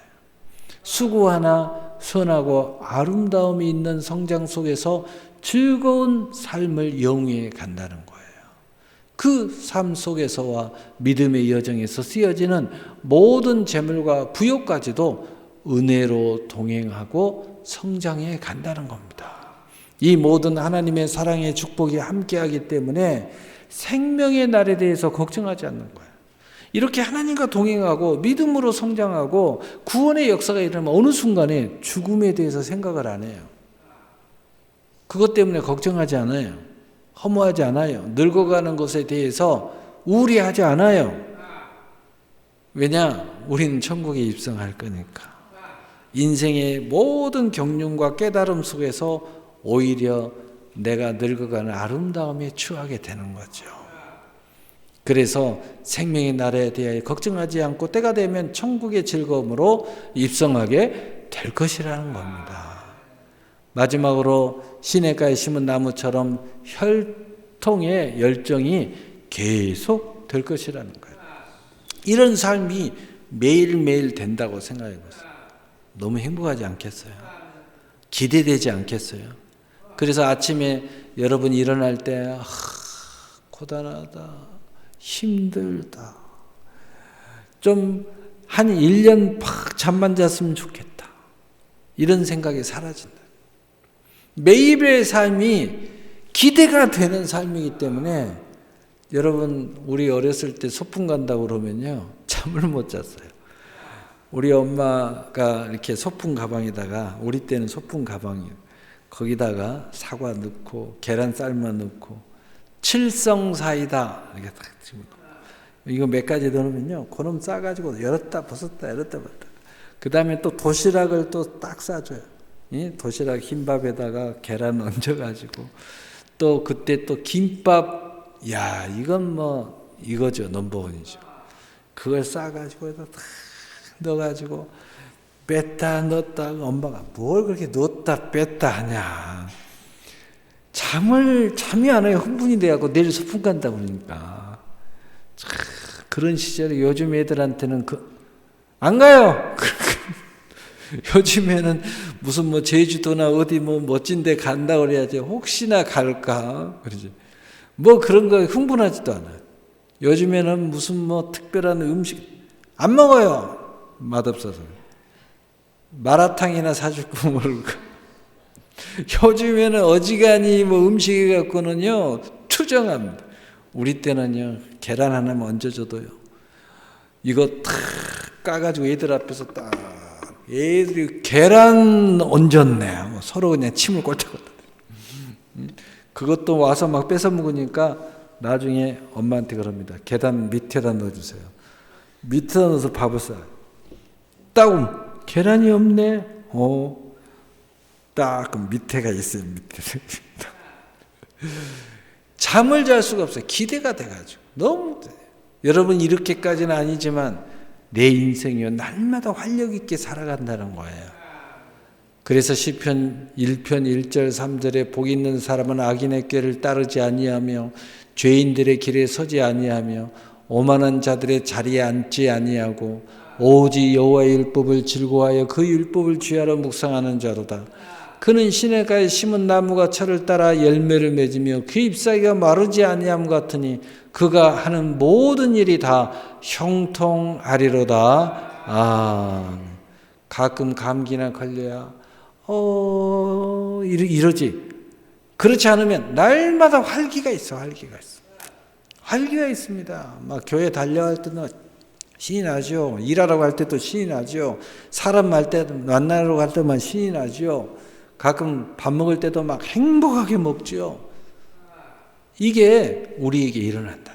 수고하나 선하고 아름다움이 있는 성장 속에서 즐거운 삶을 영위해 간다는 거예요. 그 삶 속에서와 믿음의 여정에서 쓰여지는 모든 재물과 부요까지도 은혜로 동행하고 성장해 간다는 겁니다. 이 모든 하나님의 사랑의 축복이 함께하기 때문에 생명의 날에 대해서 걱정하지 않는 거예요. 이렇게 하나님과 동행하고 믿음으로 성장하고 구원의 역사가 일어나면 어느 순간에 죽음에 대해서 생각을 안 해요. 그것 때문에 걱정하지 않아요. 허무하지 않아요. 늙어가는 것에 대해서 우울해하지 않아요. 왜냐? 우리는 천국에 입성할 거니까. 인생의 모든 경륜과 깨달음 속에서 오히려 내가 늙어가는 아름다움에 취하게 되는 거죠. 그래서 생명의 날에 대하여 걱정하지 않고 때가 되면 천국의 즐거움으로 입성하게 될 것이라는 겁니다. 마지막으로 시냇가에 심은 나무처럼 혈통의 열정이 계속 될 것이라는 거예요. 이런 삶이 매일매일 된다고 생각해 보세요. 너무 행복하지 않겠어요? 기대되지 않겠어요? 그래서 아침에 여러분 일어날 때 고단하다, 힘들다, 좀 한 1년 팍 잠만 잤으면 좋겠다, 이런 생각이 사라진다. 매일의 삶이 기대가 되는 삶이기 때문에 여러분, 우리 어렸을 때 소풍 간다고 그러면요 잠을 못 잤어요. 우리 엄마가 이렇게 소풍 가방에다가, 우리 때는 소풍 가방이에요, 거기다가 사과 넣고 계란 삶아 넣고 칠성 사이다 이렇게 딱 집어넣고, 이거 몇 가지 넣으면요 그놈 싸가지고 열었다 벗었다 열었다 벗었다. 그 다음에 또 도시락을 또 딱 싸줘요. 도시락 흰밥에다가 계란 얹어가지고, 또 그때 또 김밥, 야 이건 뭐 이거죠, 넘버원이죠. 그걸 싸가지고 딱 넣어가지고 뺐다 넣었다. 엄마가 뭘 그렇게 넣었다 뺐다 하냐, 잠이 안 와요. 흥분이 돼갖고 내일 소풍 간다고 그러니까. 그런 시절에 요즘 애들한테는 안 가요. 요즘에는 무슨 뭐 제주도나 어디 뭐 멋진 데 간다 그래야지 혹시나 갈까 그러지. 뭐 그런 거 흥분하지도 않아요. 요즘에는 무슨 뭐 특별한 음식 안 먹어요. 맛없어서. 마라탕이나 사주고 모르고. 요즘에는 어지간히 뭐 음식이 갖고는요 투정합니다. 우리 때는요 계란 하나만 얹어줘도요 이거 탁 까가지고 애들 앞에서 딱, 애들이 계란 얹었네 뭐 서로 그냥 침을 꼴짝꼴짝. 그것도 와서 막 뺏어 먹으니까 나중에 엄마한테 그럽니다. 계단 밑에다 넣어주세요. 밑에다 넣어서 밥을 싸요. 딱 계란이 없네. 딱 밑에가 있어요. 밑에. 잠을 잘 수가 없어요. 기대가 돼가지고 너무. 여러분 이렇게까지는 아니지만 내 인생이요 날마다 활력 있게 살아간다는 거예요. 그래서 시편 1편 1절 3절에 복 있는 사람은 악인의 꾀를 따르지 아니하며 죄인들의 길에 서지 아니하며 오만한 자들의 자리에 앉지 아니하고 오직 여호와의 율법을 즐거워하여 그 율법을 주야로 묵상하는 자로다. 그는 시냇가에 심은 나무가 철을 따라 열매를 맺으며 그 잎사귀가 마르지 아니함 같으니 그가 하는 모든 일이 다 형통하리로다. 가끔 감기나 걸려야 이러지. 그렇지 않으면 날마다 활기가 있어. 활기가 있습니다. 막 교회 달려갈 때는 신이 나죠. 일하러 갈 때도 신이 나죠. 사람 만나러 갈 때만 신이 나죠. 가끔 밥 먹을 때도 막 행복하게 먹죠. 이게 우리에게 일어난다.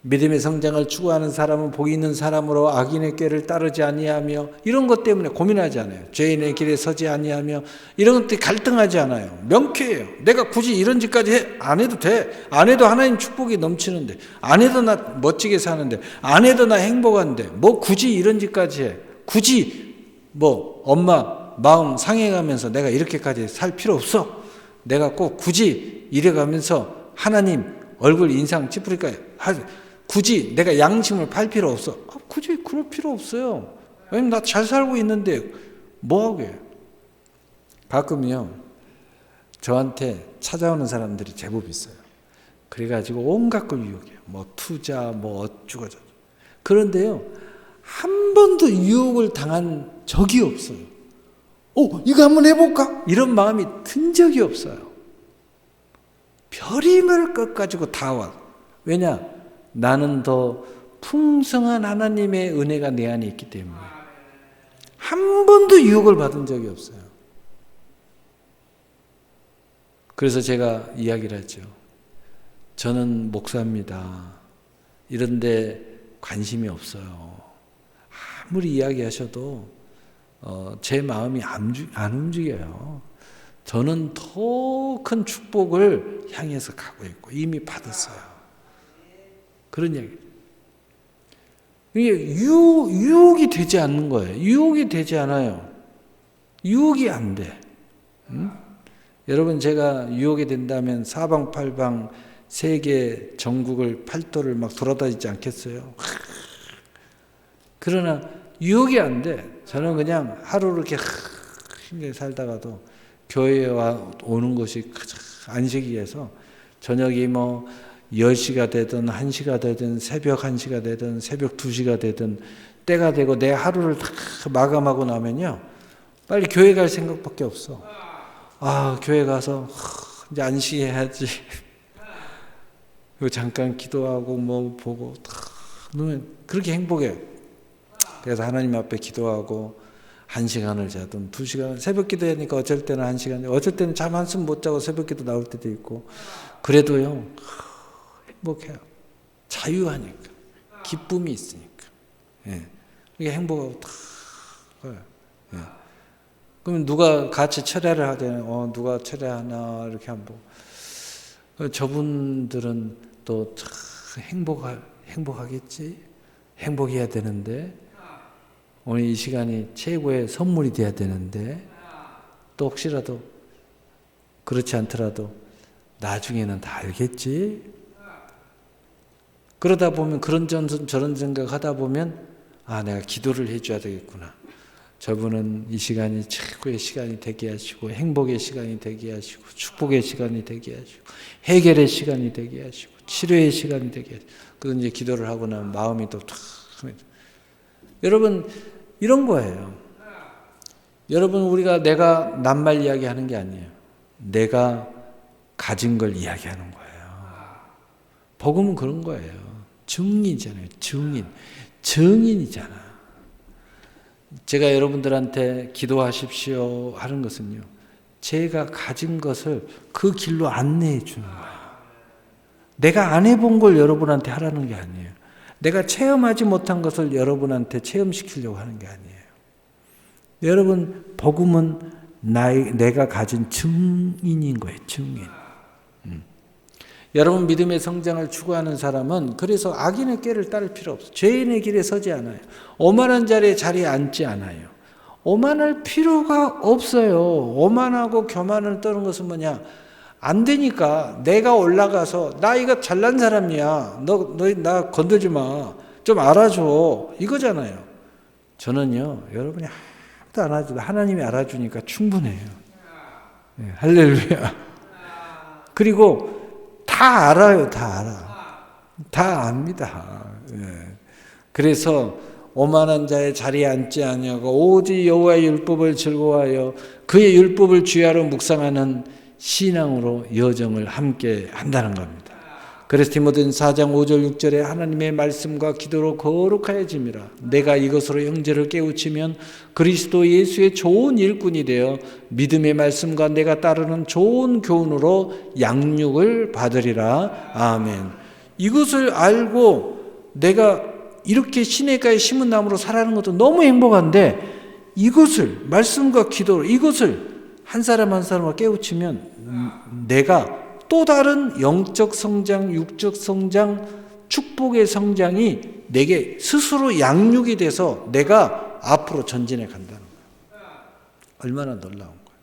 믿음의 성장을 추구하는 사람은 복이 있는 사람으로 악인의 꾀를 따르지 아니하며, 이런 것 때문에 고민하지 않아요. 죄인의 길에 서지 아니하며, 이런 것들이 갈등하지 않아요. 명쾌해요. 내가 굳이 이런 짓까지 안 해도 돼. 안 해도 하나님 축복이 넘치는데, 안 해도 나 멋지게 사는데, 안 해도 나 행복한데, 뭐 굳이 이런 짓까지 해. 굳이 뭐 엄마 마음 상해가면서 내가 이렇게까지 살 필요 없어. 내가 꼭 굳이 이래가면서 하나님 얼굴 인상 찌푸릴까 굳이 내가 양심을 팔 필요 없어. 굳이 그럴 필요 없어요. 왜냐면 나 잘 살고 있는데 뭐하게. 가끔요 저한테 찾아오는 사람들이 제법 있어요. 그래가지고 온갖 걸 유혹해요. 뭐 투자 뭐 어쩌고저쩌고. 그런데요 한 번도 유혹을 당한 적이 없어요. 이거 한번 해볼까? 이런 마음이 든 적이 없어요. 별의별 것 가지고 다 와. 왜냐? 나는 더 풍성한 하나님의 은혜가 내 안에 있기 때문에 한 번도 유혹을 받은 적이 없어요. 그래서 제가 이야기를 했죠. 저는 목사입니다. 이런데 관심이 없어요. 아무리 이야기하셔도 제 마음이 안 움직여요. 저는 더 큰 축복을 향해서 가고 있고 이미 받았어요. 그런 얘기. 이게 유혹이 되지 않는 거예요. 유혹이 되지 않아요. 유혹이 안 돼. 응? 여러분 제가 유혹이 된다면 사방팔방 세계 전국을 팔도를 막 돌아다니지 않겠어요? 그러나 유혹이 안 돼. 저는 그냥 하루를 이렇게 힘들게 살다가도 교회에 오는 것이 안식이어서 저녁이 뭐 10시가 되든 1시가 되든 새벽 1시가 되든 새벽 2시가 되든 때가 되고 내 하루를 다 마감하고 나면요 빨리 교회 갈 생각밖에 없어. 교회 가서 이제 안식해야지. 그리고 잠깐 기도하고 뭐 보고 그렇게 행복해. 그래서 하나님 앞에 기도하고 1시간을 자든 2시간, 새벽 기도하니까 어쩔 때는 1시간, 어쩔 때는 잠 한숨 못 자고 새벽 기도 나올 때도 있고, 그래도요 행복해요. 자유하니까, 기쁨이 있으니까. 예. 이게 행복하고 다 예. 그러면 누가 같이 철야를 하잖아요. 누가 철야하나 이렇게 한번. 저분들은 또 행복하겠지. 행복해야 되는데. 오늘 이 시간이 최고의 선물이 돼야 되는데 또 혹시라도 그렇지 않더라도 나중에는 다 알겠지. 그러다 보면 저런 생각하다 보면 내가 기도를 해줘야 되겠구나. 저분은 이 시간이 최고의 시간이 되게 하시고 행복의 시간이 되게 하시고 축복의 시간이 되게 하시고 해결의 시간이 되게 하시고 치료의 시간이 되게 하시고 그래서 이제 기도를 하고 나면 마음이 또 탁. 여러분 이런 거예요. 여러분 우리가 내가 낱말 이야기하는 게 아니에요. 내가 가진 걸 이야기하는 거예요. 복음은 그런 거예요. 증인이잖아요. 증인이잖아. 제가 여러분들한테 기도하십시오 하는 것은요. 제가 가진 것을 그 길로 안내해 주는 거예요. 내가 안 해본 걸 여러분한테 하라는 게 아니에요. 내가 체험하지 못한 것을 여러분한테 체험시키려고 하는 게 아니에요. 여러분, 복음은 내가 가진 증인인 거예요. 증인. 여러분 믿음의 성장을 추구하는 사람은 그래서 악인의 꾀를 따를 필요 없어요. 죄인의 길에 서지 않아요. 오만한 자리에 앉지 않아요. 오만할 필요가 없어요. 오만하고 교만을 떠는 것은 뭐냐? 안 되니까 내가 올라가서 나 이거 잘난 사람이야. 너 나 건들지 마. 좀 알아줘. 이거잖아요. 저는요. 여러분이 아무도 알아줘도 하나님이 알아주니까 충분해요. 네, 할렐루야. 그리고 다 알아요. 다 알아. 다 압니다. 네. 그래서 오만한 자의 자리에 앉지 아니하고 오직 여호와의 율법을 즐거워하여 그의 율법을 주야로 묵상하는 신앙으로 여정을 함께 한다는 겁니다. 그래서 디모데전서 4장 5절 6절에 하나님의 말씀과 기도로 거룩하여짐이라. 내가 이것으로 형제를 깨우치면 그리스도 예수의 좋은 일꾼이 되어 믿음의 말씀과 내가 따르는 좋은 교훈으로 양육을 받으리라. 아멘. 이것을 알고 내가 이렇게 시냇가에 심은 나무로 살아가는 것도 너무 행복한데, 이것을 말씀과 기도로 이것을 한 사람 한 사람을 깨우치면 내가 또 다른 영적 성장, 육적 성장, 축복의 성장이 내게 스스로 양육이 돼서 내가 앞으로 전진해 간다는 거예요. 얼마나 놀라운 거예요.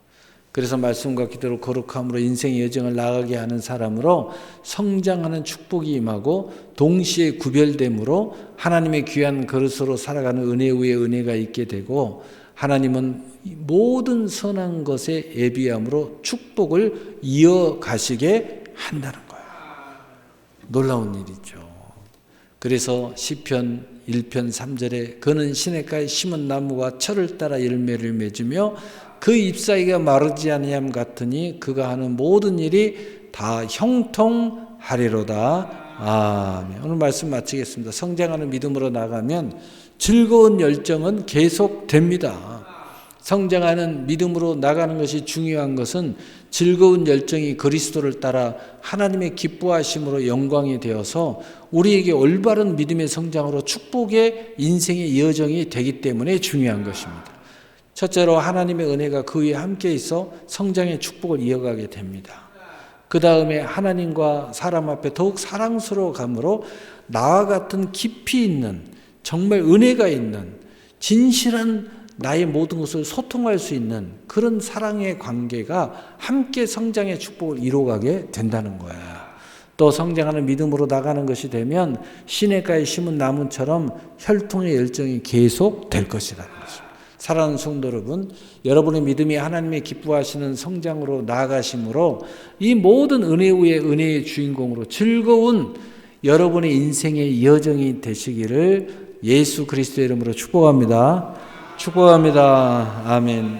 그래서 말씀과 기도로 거룩함으로 인생의 여정을 나가게 하는 사람으로 성장하는 축복이 임하고 동시에 구별됨으로 하나님의 귀한 그릇으로 살아가는 은혜 위에 은혜가 있게 되고, 하나님은 모든 선한 것에 예비함으로 축복을 이어가시게 한다는 거예요. 놀라운 일이죠. 그래서 시편 1편 3절에 그는 시냇가에 심은 나무와 철을 따라 열매를 맺으며 그 잎사귀가 마르지 아니함 같으니 그가 하는 모든 일이 다 형통하리로다. 아멘. 오늘 말씀 마치겠습니다. 성장하는 믿음으로 나가면 즐거운 열정은 계속됩니다. 성장하는 믿음으로 나가는 것이 중요한 것은 즐거운 열정이 그리스도를 따라 하나님의 기뻐하심으로 영광이 되어서 우리에게 올바른 믿음의 성장으로 축복의 인생의 여정이 되기 때문에 중요한 것입니다. 첫째로 하나님의 은혜가 그 위에 함께 있어 성장의 축복을 이어가게 됩니다. 그 다음에 하나님과 사람 앞에 더욱 사랑스러워감으로 나와 같은 깊이 있는, 정말 은혜가 있는, 진실한 나의 모든 것을 소통할 수 있는 그런 사랑의 관계가 함께 성장의 축복을 이루어가게 된다는 거예요. 또 성장하는 믿음으로 나가는 것이 되면 시냇가에 심은 나무처럼 혈통의 열정이 계속 될 것이라는 것입니다. 사랑하는 성도 여러분, 여러분의 믿음이 하나님의 기뻐하시는 성장으로 나아가심으로 이 모든 은혜 위에 은혜의 주인공으로 즐거운 여러분의 인생의 여정이 되시기를 예수 그리스도의 이름으로 축복합니다. 축복합니다. 아멘.